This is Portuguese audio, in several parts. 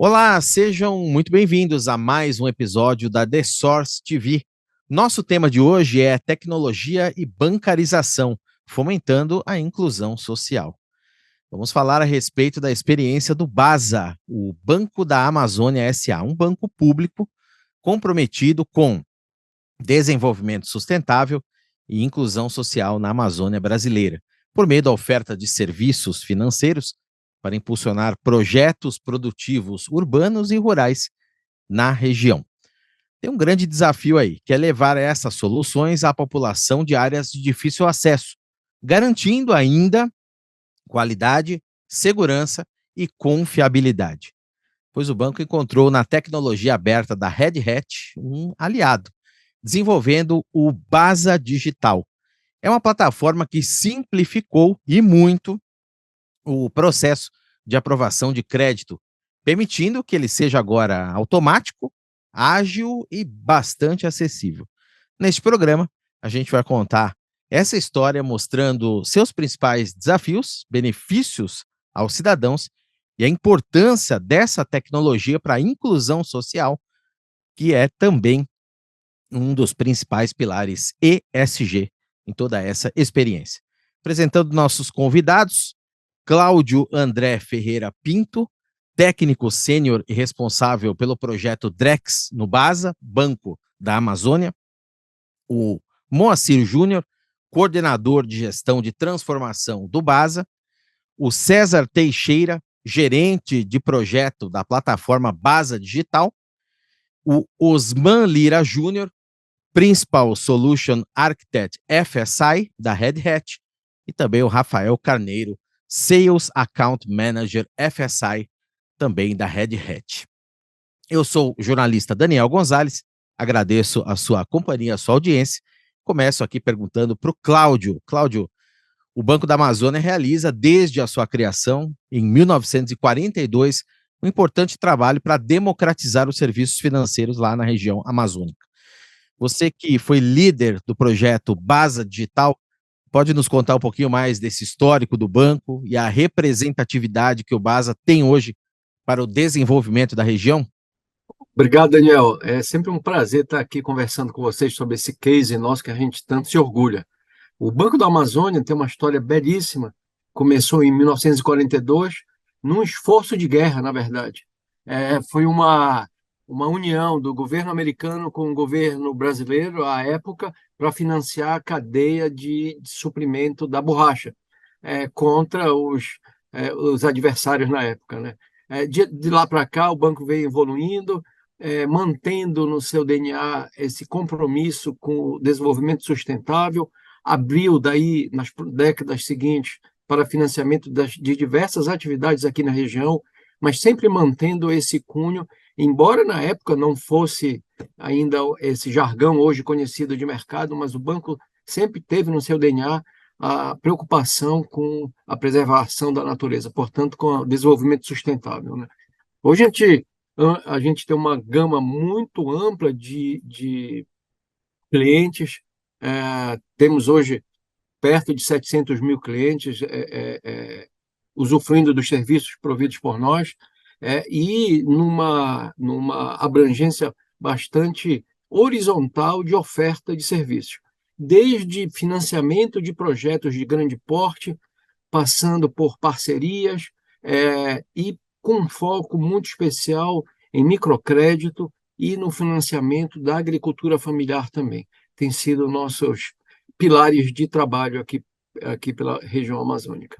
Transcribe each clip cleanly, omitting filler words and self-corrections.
Olá, sejam muito bem-vindos a mais um episódio da The Source TV. Nosso tema de hoje é tecnologia e bancarização, fomentando a inclusão social. Vamos falar a respeito da experiência do BASA, o Banco da Amazônia S.A., um banco público comprometido com desenvolvimento sustentável e inclusão social na Amazônia brasileira, por meio da oferta de serviços financeiros para impulsionar projetos produtivos urbanos e rurais na região. Tem um grande desafio aí, que é levar essas soluções à população de áreas de difícil acesso, garantindo ainda qualidade, segurança e confiabilidade. Pois o banco encontrou na tecnologia aberta da Red Hat um aliado, desenvolvendo o Basa Digital. É uma plataforma que simplificou e muito o processo de aprovação de crédito, permitindo que ele seja agora automático, ágil e bastante acessível. Neste programa, a gente vai contar essa história mostrando seus principais desafios, benefícios aos cidadãos e a importância dessa tecnologia para a inclusão social, que é também um dos principais pilares ESG em toda essa experiência. Apresentando nossos convidados, Cláudio André Ferreira Pinto, técnico sênior e responsável pelo projeto Drex no BASA, Banco da Amazônia, o Moacir Júnior, coordenador de gestão de transformação do BASA, o César Teixeira, gerente de projeto da plataforma BASA Digital, o Osman Lira Júnior, Principal Solution Architect FSI da Red Hat, e também o Rafael Carneiro, Sales Account Manager FSI, também da Red Hat. Eu sou o jornalista Daniel Gonzalez, agradeço a sua companhia, a sua audiência. Começo aqui perguntando para o Cláudio. Cláudio, o Banco da Amazônia realiza, desde a sua criação, em 1942, um importante trabalho para democratizar os serviços financeiros lá na região amazônica. Você que foi líder do projeto Basa Digital, pode nos contar um pouquinho mais desse histórico do banco e a representatividade que o Basa tem hoje para o desenvolvimento da região? Obrigado, Daniel. É sempre um prazer estar aqui conversando com vocês sobre esse case nosso que a gente tanto se orgulha. O Banco da Amazônia tem uma história belíssima. Começou em 1942, num esforço de guerra, na verdade. Foi uma união do governo americano com o governo brasileiro, à época, para financiar a cadeia de suprimento da borracha contra os adversários na época, né? De lá para cá, o banco veio evoluindo, mantendo no seu DNA esse compromisso com o desenvolvimento sustentável, abriu daí, nas décadas seguintes, para financiamento de diversas atividades aqui na região, mas sempre mantendo esse cunho, embora na época não fosse ainda esse jargão hoje conhecido de mercado, mas o banco sempre teve no seu DNA a preocupação com a preservação da natureza, portanto, com o desenvolvimento sustentável, né? Hoje a gente tem uma gama muito ampla de clientes, temos hoje perto de 700 mil clientes usufruindo dos serviços providos por nós, e numa abrangência bastante horizontal de oferta de serviços, desde financiamento de projetos de grande porte, passando por parcerias, e com um foco muito especial em microcrédito e no financiamento da agricultura familiar também. Tem sido nossos pilares de trabalho aqui pela região amazônica.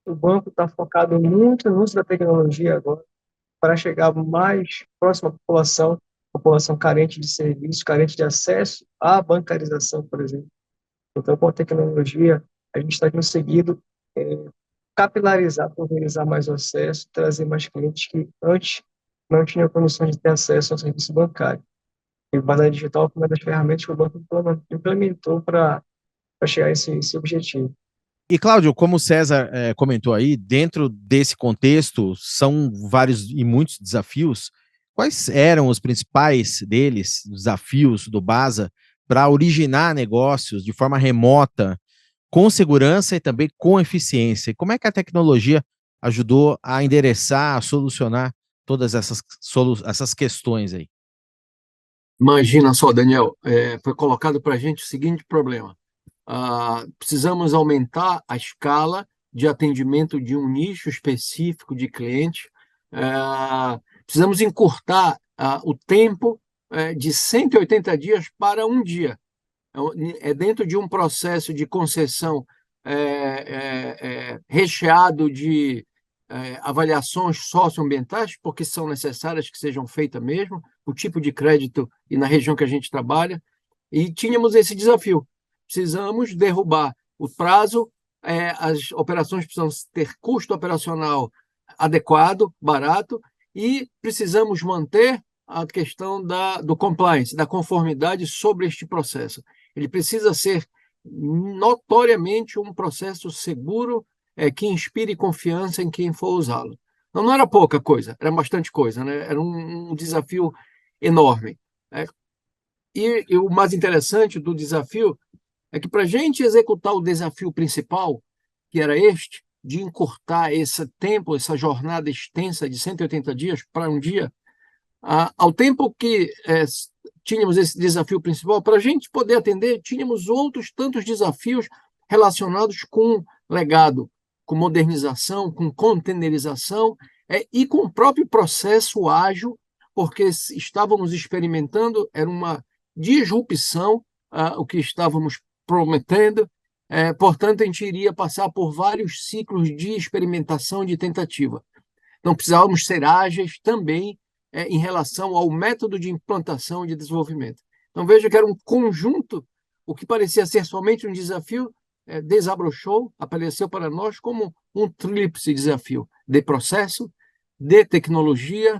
O banco está focado muito no uso da tecnologia agora para chegar mais próximo à população carente de serviços, carente de acesso à bancarização, por exemplo. Então, com a tecnologia, a gente está conseguindo capilarizar, pulverizar mais o acesso, trazer mais clientes que antes não tinham condições de ter acesso ao serviço bancário. E o Basa Digital foi uma das ferramentas que o banco implementou para chegar a esse objetivo. E, Cláudio, como o César comentou aí, dentro desse contexto, são vários e muitos desafios. Quais eram os principais deles, desafios do Basa, para originar negócios de forma remota, com segurança e também com eficiência? E como é que a tecnologia ajudou a endereçar, a solucionar todas essas questões aí? Imagina só, Daniel, foi colocado para a gente o seguinte problema. Precisamos aumentar a escala de atendimento de um nicho específico de cliente. Precisamos encurtar o tempo de 180 dias para um dia. Dentro de um processo de concessão recheado de avaliações socioambientais, porque são necessárias que sejam feitas mesmo, o tipo de crédito e na região que a gente trabalha, e tínhamos esse desafio. Precisamos derrubar o prazo, as operações precisam ter custo operacional adequado, barato, e precisamos manter a questão do compliance, da conformidade sobre este processo. Ele precisa ser notoriamente um processo seguro, que inspire confiança em quem for usá-lo. Não era pouca coisa, era bastante coisa, né? Era um desafio enorme. E o mais interessante do desafio é que, para a gente executar o desafio principal, que era este, de encurtar esse tempo, essa jornada extensa de 180 dias para um dia, ao tempo que tínhamos esse desafio principal, para a gente poder atender, tínhamos outros tantos desafios relacionados com legado, com modernização, com containerização e com o próprio processo ágil, porque estávamos experimentando, era uma disrupção o que estávamos prometendo, portanto, a gente iria passar por vários ciclos de experimentação e de tentativa. Então, precisávamos ser ágeis também em relação ao método de implantação e de desenvolvimento. Então, veja que era um conjunto, o que parecia ser somente um desafio, desabrochou, apareceu para nós como um tríplice desafio de processo, de tecnologia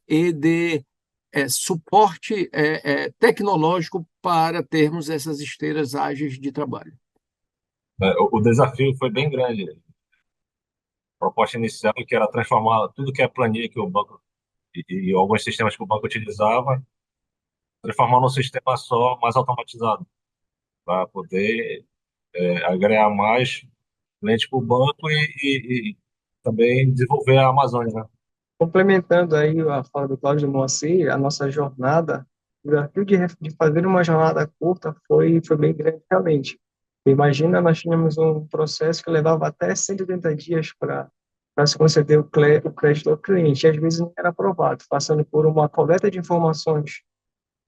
e de suporte tecnológico para termos essas esteiras ágeis de trabalho. O desafio foi bem grande. A proposta inicial, que era transformar tudo que é planilha que o banco e alguns sistemas que o banco utilizava, transformar num sistema só, mais automatizado, para poder agregar mais clientes para o banco e também desenvolver a Amazônia, né? Complementando aí a fala do Cláudio Moacir, a nossa jornada, o desafio de fazer uma jornada curta foi bem grande, realmente. Imagina, nós tínhamos um processo que levava até 180 dias para se conceder o crédito ao cliente, e às vezes não era aprovado, passando por uma coleta de informações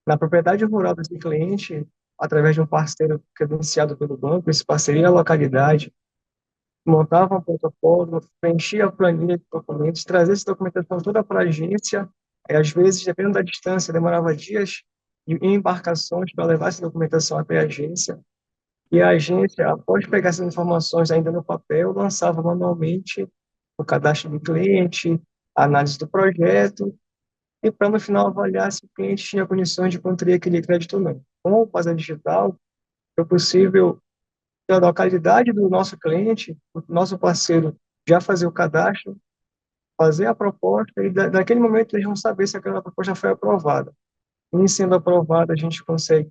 na propriedade rural desse cliente, através de um parceiro credenciado pelo banco, esse parceiro ia à localidade, montava um protocolo, preenchia a planilha de documentos, trazia essa documentação toda para a agência, e às vezes, dependendo da distância, demorava dias em embarcações para levar essa documentação até a agência, e a agência, após pegar essas informações ainda no papel, lançava manualmente o cadastro do cliente, a análise do projeto, e para no final avaliar se o cliente tinha condições de contrair aquele crédito ou não. Com o Pasa Digital, é possível, da localidade do nosso cliente, o nosso parceiro já fazer o cadastro, fazer a proposta, e daquele momento eles vão saber se aquela proposta foi aprovada. E sendo aprovada, a gente conseguiu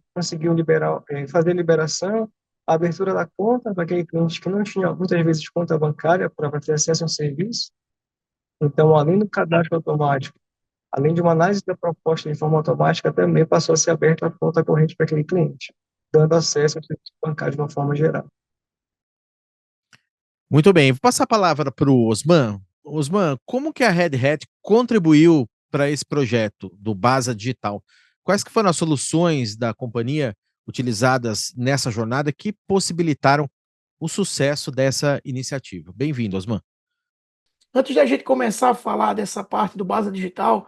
fazer a liberação, a abertura da conta para aquele cliente que não tinha, muitas vezes, conta bancária para ter acesso ao serviço. Então, além do cadastro automático, além de uma análise da proposta de forma automática, também passou a ser aberta a conta corrente para aquele cliente, dando acesso ao serviço bancário de uma forma geral. Muito bem, vou passar a palavra para o Osman. Osman, como que a Red Hat contribuiu para esse projeto do Basa Digital? Quais que foram as soluções da companhia utilizadas nessa jornada que possibilitaram o sucesso dessa iniciativa? Bem-vindo, Osman. Antes da gente começar a falar dessa parte do Basa Digital,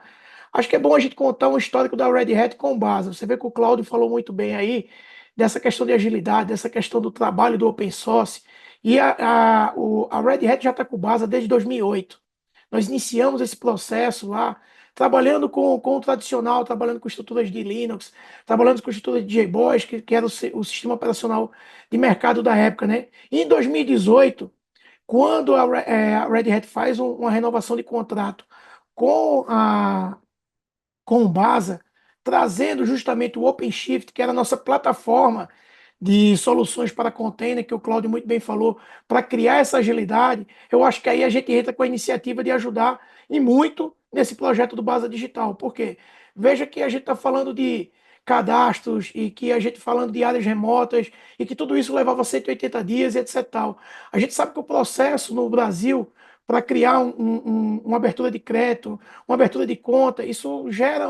acho que é bom a gente contar um histórico da Red Hat com o Basa. Você vê que o Cláudio falou muito bem aí dessa questão de agilidade, dessa questão do trabalho do open source. E a Red Hat já está com o Basa desde 2008. Nós iniciamos esse processo lá, trabalhando com o tradicional, trabalhando com estruturas de Linux, trabalhando com estruturas de JBoss, que era o sistema operacional de mercado da época, né? E em 2018, quando a Red Hat faz uma renovação de contrato com o Basa, trazendo justamente o OpenShift, que era a nossa plataforma de soluções para container, que o Cláudio muito bem falou, para criar essa agilidade, eu acho que aí a gente entra com a iniciativa de ajudar e muito nesse projeto do Basa Digital. Por quê? Veja que a gente está falando de cadastros e que a gente falando de áreas remotas e que tudo isso levava 180 dias e etc. Tal. A gente sabe que o processo no Brasil para criar uma abertura de crédito, uma abertura de conta, isso gera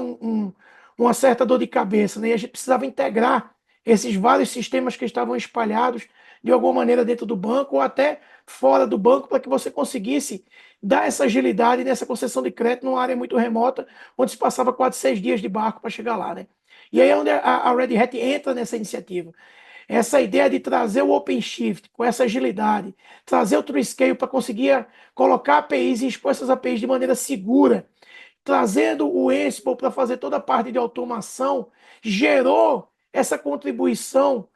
uma certa dor de cabeça, né? E a gente precisava integrar esses vários sistemas que estavam espalhados de alguma maneira dentro do banco ou até fora do banco para que você conseguisse dar essa agilidade nessa concessão de crédito numa área muito remota, onde se passava 4, 6 dias de barco para chegar lá, né? E aí é onde a Red Hat entra nessa iniciativa. Essa ideia de trazer o OpenShift com essa agilidade, trazer o TrueScale para conseguir colocar APIs e expor essas APIs de maneira segura, trazendo o Ansible para fazer toda a parte de automação, gerou essa contribuição,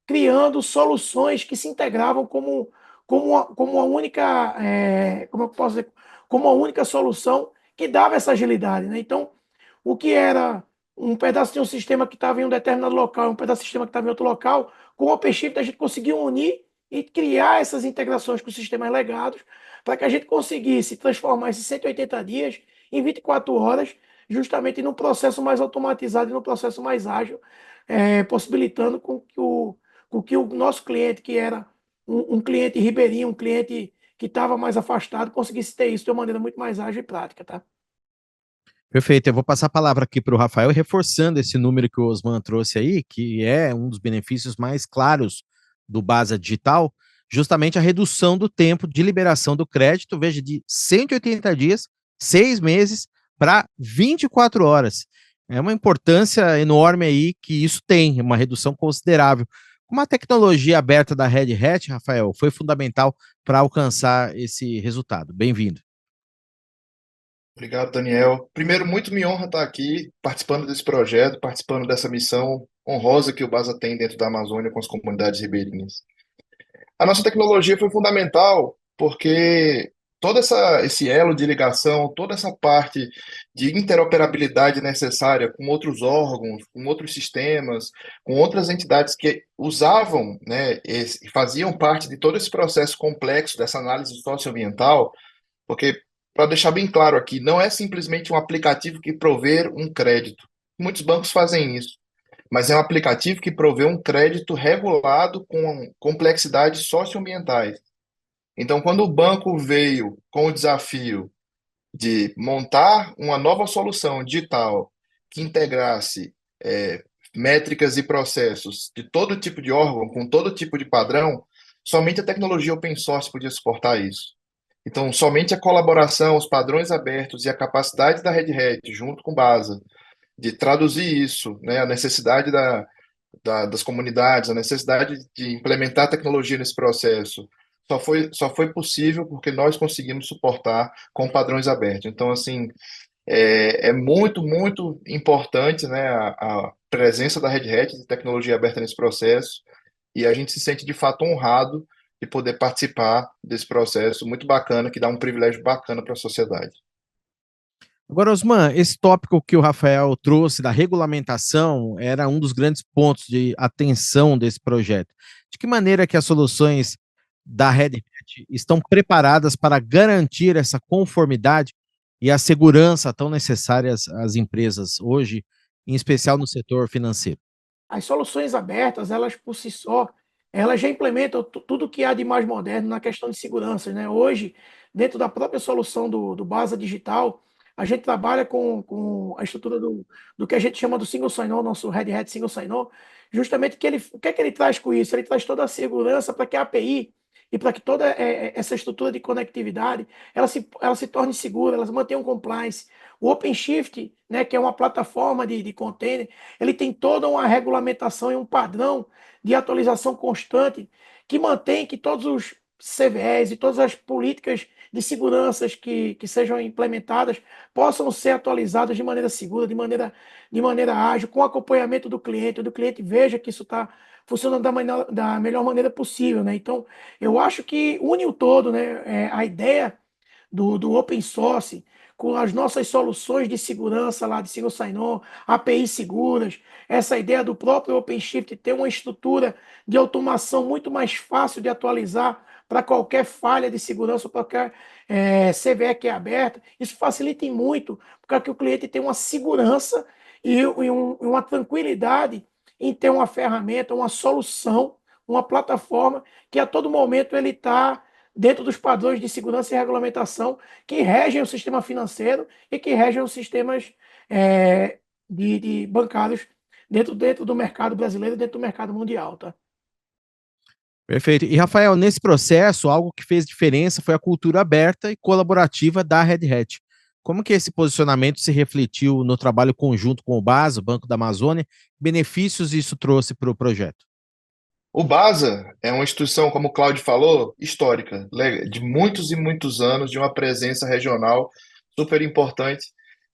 criando soluções que se integravam como a única, como eu posso dizer, como a única solução que dava essa agilidade, né? Então, o que era um pedaço de um sistema que estava em um determinado local, um pedaço de sistema que estava em outro local, com o OpenShift a gente conseguiu unir e criar essas integrações com sistemas legados para que a gente conseguisse transformar esses 180 dias em 24 horas, justamente num processo mais automatizado e num processo mais ágil, possibilitando com que o nosso cliente, que era um cliente ribeirinho, um cliente que estava mais afastado, conseguisse ter isso de uma maneira muito mais ágil e prática, tá? Perfeito, eu vou passar a palavra aqui para o Rafael, reforçando esse número que o Osman trouxe aí, que é um dos benefícios mais claros do Basa Digital, justamente a redução do tempo de liberação do crédito, veja, de 180 dias, 6 meses, para 24 horas. É uma importância enorme aí que isso tem, uma redução considerável. Como a tecnologia aberta da Red Hat, Rafael, foi fundamental para alcançar esse resultado. Bem-vindo. Obrigado, Daniel. Primeiro, muito me honra estar aqui participando desse projeto, participando dessa missão honrosa que o Basa tem dentro da Amazônia com as comunidades ribeirinhas. A nossa tecnologia foi fundamental porque esse elo de ligação, toda essa parte de interoperabilidade necessária com outros órgãos, com outros sistemas, com outras entidades que usavam, né, faziam parte de todo esse processo complexo dessa análise socioambiental, porque, para deixar bem claro aqui, não é simplesmente um aplicativo que provê um crédito. Muitos bancos fazem isso, mas é um aplicativo que provê um crédito regulado com complexidades socioambientais. Então, quando o banco veio com o desafio de montar uma nova solução digital que integrasse métricas e processos de todo tipo de órgão, com todo tipo de padrão, somente a tecnologia open source podia suportar isso. Então, somente a colaboração, os padrões abertos e a capacidade da Red Hat, junto com o Basa, de traduzir isso, né, a necessidade das comunidades, a necessidade de implementar tecnologia nesse processo, só foi possível porque nós conseguimos suportar com padrões abertos. Então, assim, é muito, muito importante, né, a presença da Red Hat de tecnologia aberta nesse processo, e a gente se sente de fato honrado de poder participar desse processo muito bacana, que dá um privilégio bacana para a sociedade. Agora, Osman, esse tópico que o Rafael trouxe da regulamentação era um dos grandes pontos de atenção desse projeto. De que maneira que as soluções da Red Hat estão preparadas para garantir essa conformidade e a segurança tão necessárias às empresas hoje, em especial no setor financeiro? As soluções abertas, elas por si só, elas já implementam tudo que há de mais moderno na questão de segurança, né? Hoje, dentro da própria solução do Basa Digital, a gente trabalha com a estrutura do que a gente chama do Single Sign-On, nosso Red Hat Single Sign-On, justamente o que é que ele traz com isso? Ele traz toda a segurança para que a API e para que toda essa estrutura de conectividade ela se torne segura, elas mantenham compliance. O OpenShift, né, que é uma plataforma de container, ele tem toda uma regulamentação e um padrão de atualização constante que mantém que todos os CVEs e todas as políticas de segurança que sejam implementadas possam ser atualizadas de maneira segura, de maneira ágil, com acompanhamento do cliente, onde o cliente veja que isso está funcionando da melhor maneira possível, né? Então, eu acho que une o todo, né? A ideia do open source, com as nossas soluções de segurança lá, de single sign-on, APIs seguras, essa ideia do próprio OpenShift ter uma estrutura de automação muito mais fácil de atualizar para qualquer falha de segurança, para qualquer CVE que é aberta. Isso facilita em muito, porque o cliente tem uma segurança e uma tranquilidade em ter uma ferramenta, uma solução, uma plataforma que a todo momento ele está dentro dos padrões de segurança e regulamentação que regem o sistema financeiro e que regem os sistemas de bancários dentro do mercado brasileiro e dentro do mercado mundial, tá? Perfeito. E, Rafael, nesse processo, algo que fez diferença foi a cultura aberta e colaborativa da Red Hat. Como que esse posicionamento se refletiu no trabalho conjunto com o BASA, o Banco da Amazônia? Que benefícios isso trouxe para o projeto? O BASA é uma instituição, como o Cláudio falou, histórica, de muitos e muitos anos, de uma presença regional super importante.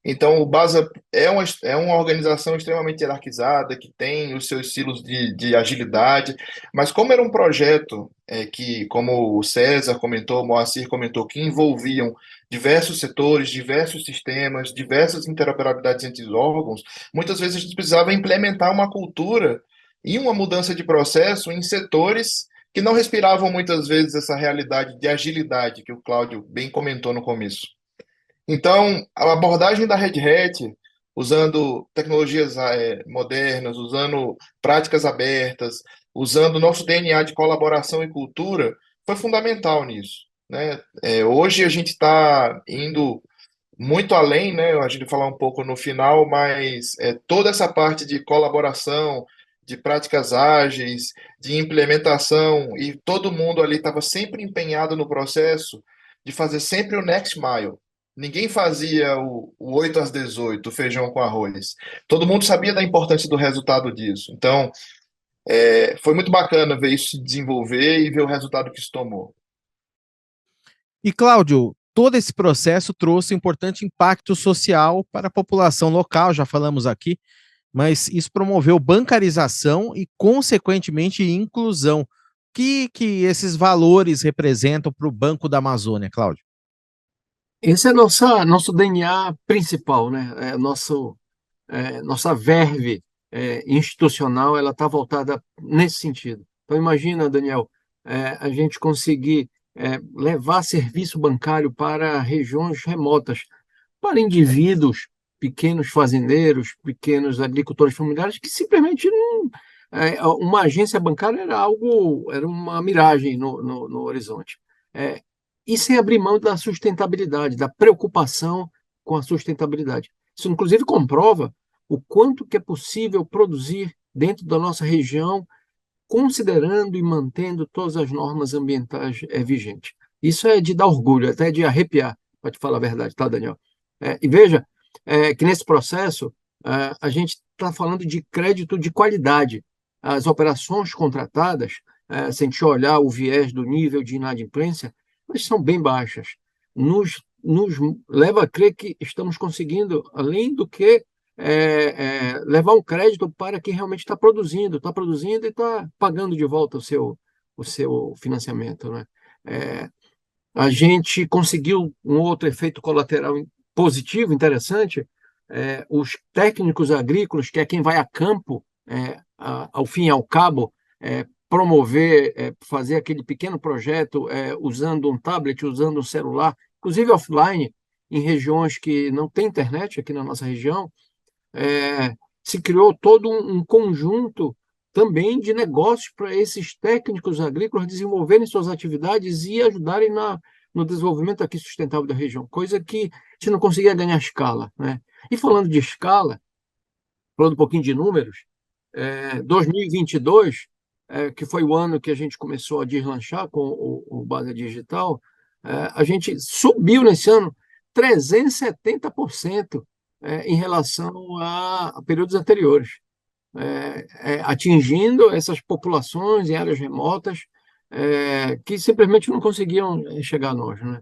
Então, o BASA é uma organização extremamente hierarquizada, que tem os seus estilos de agilidade, mas como era um projeto que, como o César comentou, o Moacir comentou, que envolviam diversos setores, diversos sistemas, diversas interoperabilidades entre os órgãos, muitas vezes a gente precisava implementar uma cultura e uma mudança de processo em setores que não respiravam muitas vezes essa realidade de agilidade que o Cláudio bem comentou no começo. Então, a abordagem da Red Hat, usando tecnologias modernas, usando práticas abertas, usando o nosso DNA de colaboração e cultura, foi fundamental nisso, né? Hoje a gente está indo muito além, né? A gente vai falar um pouco no final, mas toda essa parte de colaboração, de práticas ágeis, de implementação, e todo mundo ali estava sempre empenhado no processo de fazer sempre o next mile. Ninguém fazia o 8 às 18, o feijão com arroz. Todo mundo sabia da importância do resultado disso. Então, foi muito bacana ver isso se desenvolver e ver o resultado que isso tomou. E, Cláudio, todo esse processo trouxe importante impacto social para a população local, já falamos aqui, mas isso promoveu bancarização e, consequentemente, inclusão. O que esses valores representam para o Banco da Amazônia, Cláudio? Esse é nosso DNA principal, né? Nossa verve institucional, ela está voltada nesse sentido. Então, imagina, Daniel, a gente conseguir levar serviço bancário para regiões remotas, para indivíduos, pequenos fazendeiros, pequenos agricultores familiares, que simplesmente não. Uma agência bancária era uma miragem no horizonte. E sem abrir mão da sustentabilidade, da preocupação com a sustentabilidade. Isso, inclusive, comprova o quanto que é possível produzir dentro da nossa região, considerando e mantendo todas as normas ambientais vigentes. Isso é de dar orgulho, até de arrepiar, para te falar a verdade, tá, Daniel? E veja que nesse processo a gente está falando de crédito de qualidade. As operações contratadas, se a gente olhar o viés do nível de inadimplência, elas são bem baixas. Nos leva a crer que estamos conseguindo, além do que levar um crédito para quem realmente está produzindo e está pagando de volta o seu financiamento, né? A gente conseguiu um outro efeito colateral positivo, interessante. Os técnicos agrícolas, que é quem vai a campo, ao fim e ao cabo, promover, fazer aquele pequeno projeto usando um tablet, usando um celular, inclusive offline, em regiões que não tem internet aqui na nossa região, se criou todo um conjunto também de negócios para esses técnicos agrícolas desenvolverem suas atividades e ajudarem no desenvolvimento aqui sustentável da região, coisa que a gente não conseguia ganhar escala, né? E falando de escala, falando um pouquinho de números, 2022, que foi o ano que a gente começou a deslanchar com o Base Digital, a gente subiu nesse ano 370% em relação a períodos anteriores, atingindo essas populações em áreas remotas que simplesmente não conseguiam chegar a nós, né?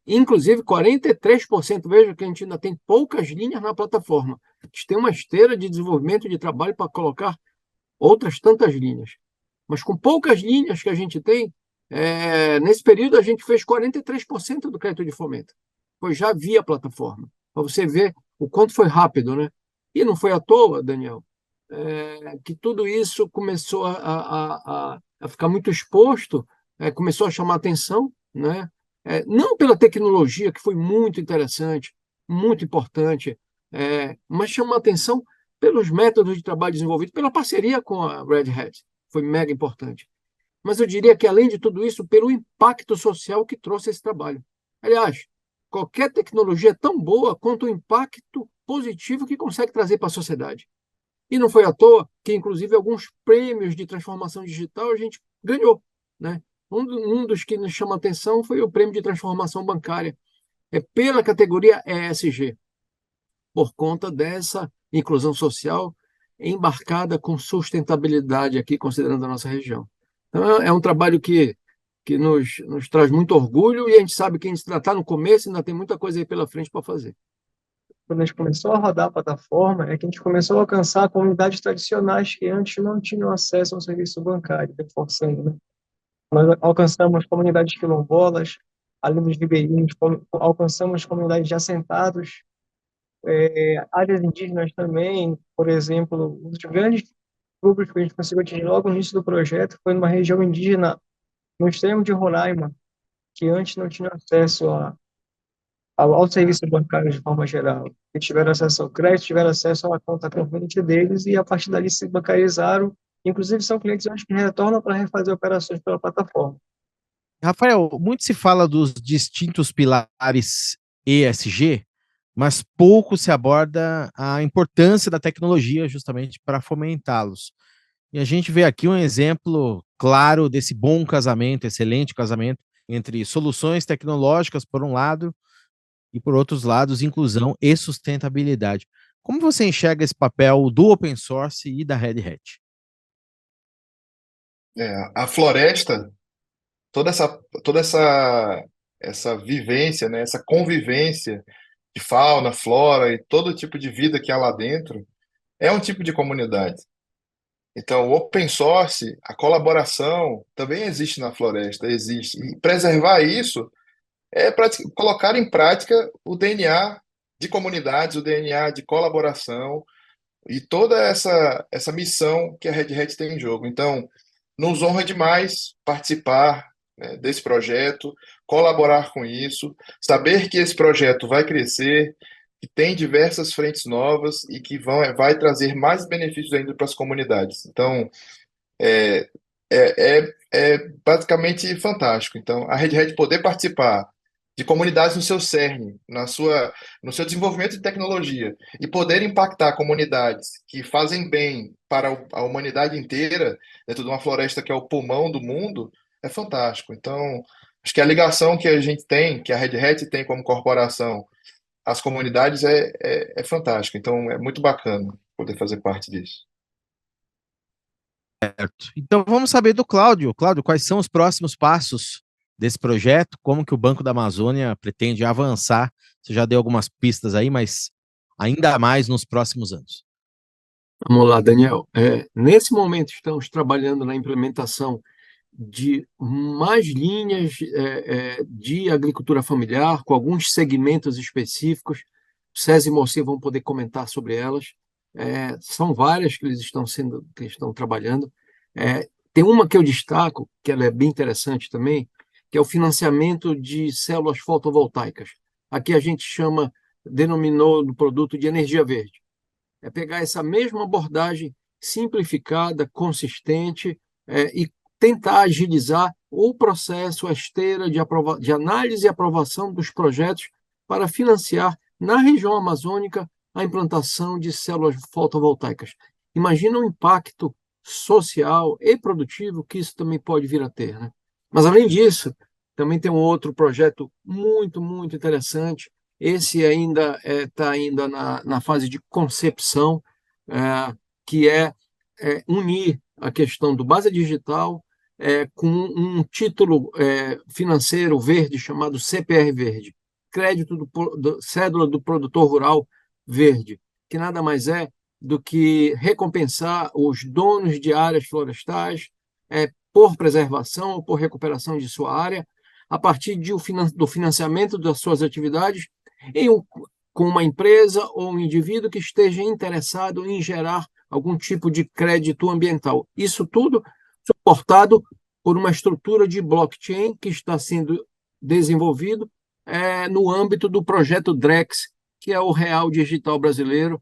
Inclusive 43%, veja que a gente ainda tem poucas linhas na plataforma. A gente tem uma esteira de desenvolvimento de trabalho para colocar outras tantas linhas. Mas com poucas linhas que a gente tem, nesse período a gente fez 43% do crédito de fomento. Foi já via plataforma, para você ver o quanto foi rápido, né? E não foi à toa, Daniel, que tudo isso começou a ficar muito exposto começou a chamar atenção, né? Não pela tecnologia, que foi muito interessante, muito importante, mas chamou atenção pelos métodos de trabalho desenvolvidos, pela parceria com a Red Hat, foi mega importante. Mas eu diria que, além de tudo isso, pelo impacto social que trouxe esse trabalho. Aliás, qualquer tecnologia é tão boa quanto o impacto positivo que consegue trazer para a sociedade. E não foi à toa que, inclusive, alguns prêmios de transformação digital a gente ganhou, né? Um dos que nos chama a atenção foi o prêmio de transformação bancária, pela categoria ESG, por conta dessa inclusão social embarcada com sustentabilidade aqui, considerando a nossa região. Então, é um trabalho que nos traz muito orgulho, e a gente sabe que a gente está no começo e ainda tem muita coisa aí pela frente para fazer. Quando a gente começou a rodar a plataforma, é que a gente começou a alcançar comunidades tradicionais que antes não tinham acesso ao serviço bancário, reforçando, né? Nós alcançamos comunidades quilombolas, além dos ribeirinhos, alcançamos comunidades de assentados, áreas indígenas também. Por exemplo, um dos grandes grupos que a gente conseguiu atingir logo no início do projeto foi numa região indígena no extremo de Roraima, que antes não tinha acesso ao serviço bancário de forma geral. Eles tiveram acesso ao crédito, tiveram acesso à conta corrente deles e, a partir dali, se bancarizaram. Inclusive, são clientes hoje que retornam para refazer operações pela plataforma. Rafael, muito se fala dos distintos pilares ESG, mas pouco se aborda a importância da tecnologia justamente para fomentá-los. E a gente vê aqui um exemplo claro desse bom casamento, excelente casamento, entre soluções tecnológicas, por um lado, e, por outros lados, inclusão e sustentabilidade. Como você enxerga esse papel do open source e da Red Hat? A floresta, toda essa vivência, né, essa convivência de fauna, flora e todo tipo de vida que há lá dentro, é um tipo de comunidade. Então, o open source, a colaboração, também existe na floresta, existe. E preservar isso é colocar em prática o DNA de comunidades, o DNA de colaboração e toda essa missão que a Red Hat tem em jogo. Então, nos honra demais participar, né, desse projeto, colaborar com isso, saber que esse projeto vai crescer, que tem diversas frentes novas e que vai trazer mais benefícios ainda para as comunidades. Então, é, é basicamente fantástico. Então, a Red Hat poder participar de comunidades no seu cerne, no seu desenvolvimento de tecnologia, e poder impactar comunidades que fazem bem para a humanidade inteira, dentro de uma floresta que é o pulmão do mundo, é fantástico. Então, acho que a ligação que a gente tem, que a Red Hat tem como corporação, às comunidades é fantástica. Então, é muito bacana poder fazer parte disso. Então vamos saber do Cláudio. Cláudio, quais são os próximos passos desse projeto? Como que o Banco da Amazônia pretende avançar? Você já deu algumas pistas aí, mas ainda mais nos próximos anos. Vamos lá, Daniel. Nesse momento estamos trabalhando na implementação de mais linhas de agricultura familiar, com alguns segmentos específicos. O César e Moacir vão poder comentar sobre elas. São várias que eles estão trabalhando. Tem uma que eu destaco, que ela é bem interessante também, que é o financiamento de células fotovoltaicas. Aqui a gente denominou no produto de energia verde. É pegar essa mesma abordagem simplificada, consistente, e tentar agilizar o processo, a esteira de análise e aprovação dos projetos para financiar na região amazônica a implantação de células fotovoltaicas. Imagina o impacto social e produtivo que isso também pode vir a ter, né? Mas, além disso, também tem um outro projeto muito, muito interessante. Esse ainda está na fase de concepção, que é unir a questão do Base Digital com um título financeiro verde chamado CPR Verde, Crédito Cédula do Produtor Rural Verde, que nada mais é do que recompensar os donos de áreas florestais por preservação ou por recuperação de sua área, a partir do financiamento das suas atividades com uma empresa ou um indivíduo que esteja interessado em gerar algum tipo de crédito ambiental. Isso tudo suportado por uma estrutura de blockchain que está sendo desenvolvido no âmbito do projeto DREX, que é o Real Digital Brasileiro.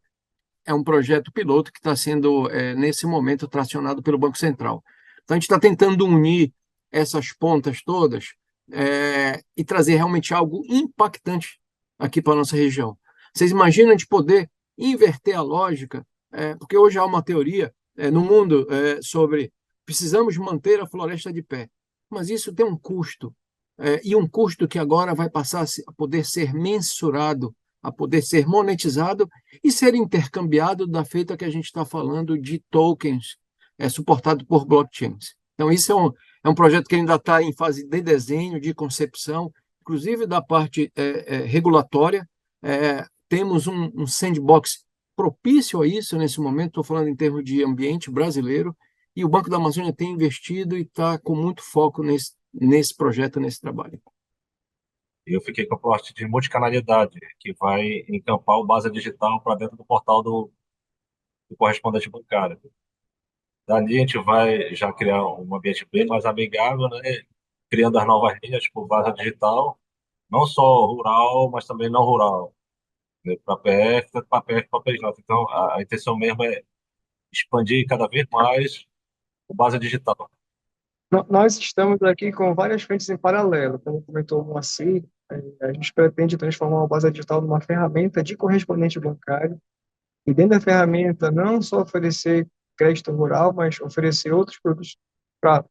É um projeto piloto que está sendo, nesse momento, tracionado pelo Banco Central. Então, a gente está tentando unir essas pontas todas e trazer realmente algo impactante aqui para a nossa região. Vocês imaginam de poder inverter a lógica, porque hoje há uma teoria no mundo sobre precisamos manter a floresta de pé, mas isso tem um custo, e um custo que agora vai passar a poder ser mensurado, a poder ser monetizado e ser intercambiado da feita que a gente está falando de tokens suportado por blockchains. Então, isso é um projeto que ainda está em fase de desenho, de concepção, inclusive da parte regulatória. Temos um sandbox propício a isso nesse momento, estou falando em termos de ambiente brasileiro, e o Banco da Amazônia tem investido e está com muito foco nesse projeto, nesse trabalho. Eu fiquei com a parte de multicanalidade, que vai encampar o Basa Digital para dentro do portal do correspondente bancário. Dali a gente vai já criar um ambiente bem mais amigável, né? Criando as novas linhas, tipo Basa Digital, não só rural, mas também não rural, né? Para PF, tanto para PF para PJ. Então, a intenção mesmo é expandir cada vez mais o Basa Digital. Nós estamos aqui com várias frentes em paralelo. Como comentou o Moacir, a gente pretende transformar o Basa Digital numa ferramenta de correspondente bancário. E dentro da ferramenta, não só oferecer crédito rural, mas oferecer outros produtos para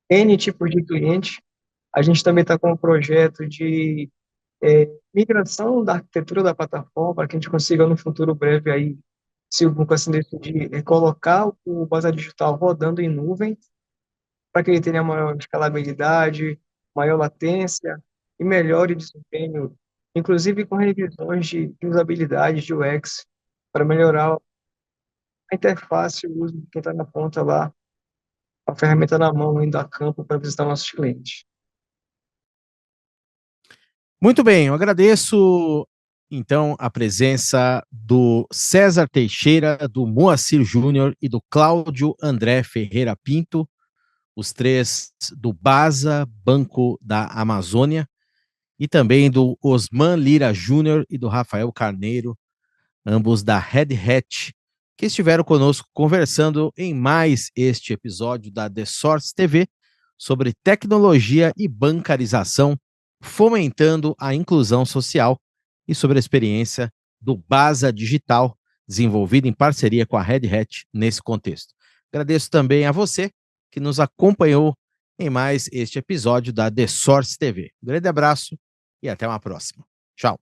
N tipos de clientes. A gente também está com um projeto de migração da arquitetura da plataforma, para que a gente consiga, no futuro breve, aí, se o banco assim decidir, colocar o Basa Digital rodando em nuvem, para que ele tenha maior escalabilidade, maior latência e melhore desempenho, inclusive com revisões de usabilidade, de UX, para melhorar a interface, o uso de quem está na ponta lá, a ferramenta na mão, indo a campo para visitar nossos clientes. Muito bem, eu agradeço então a presença do César Teixeira, do Moacir Júnior e do Cláudio André Ferreira Pinto, os três do Basa, Banco da Amazônia, e também do Osman Lira Júnior e do Rafael Carneiro, ambos da Red Hat, que estiveram conosco conversando em mais este episódio da The Source TV sobre tecnologia e bancarização, fomentando a inclusão social, e sobre a experiência do Basa Digital, desenvolvido em parceria com a Red Hat nesse contexto. Agradeço também a você que nos acompanhou em mais este episódio da The Source TV. Um grande abraço e até uma próxima. Tchau.